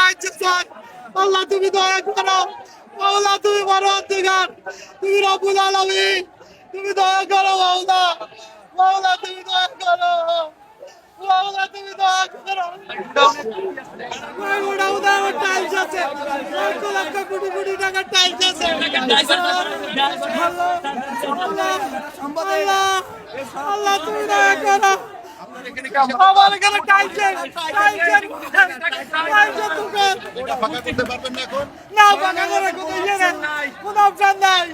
সাহায্য চাই। আল্লাহ তুমি দয়া করো, মাওলা তুমি বড় অধিকার, তুমি রব্বুল আলামিন, তুমি দয়া করো মাওলা, মাওলা তুমি দয়া করো, মাওলা তুমি দয়া করো। গোটা উদার টাইলস আছে, লক্ষ লক্ষ কোটি কোটি টাকার টাইলস আছে। আল্লাহ আল্লাহ তুমি দয়া করো। আমার এখানে টাইলসের দোকান। এটা ফাঁকা করতে পারবেন না এখন? না, বাগানের কোনো ইয়ে নেই, কোনো অপশন নাই।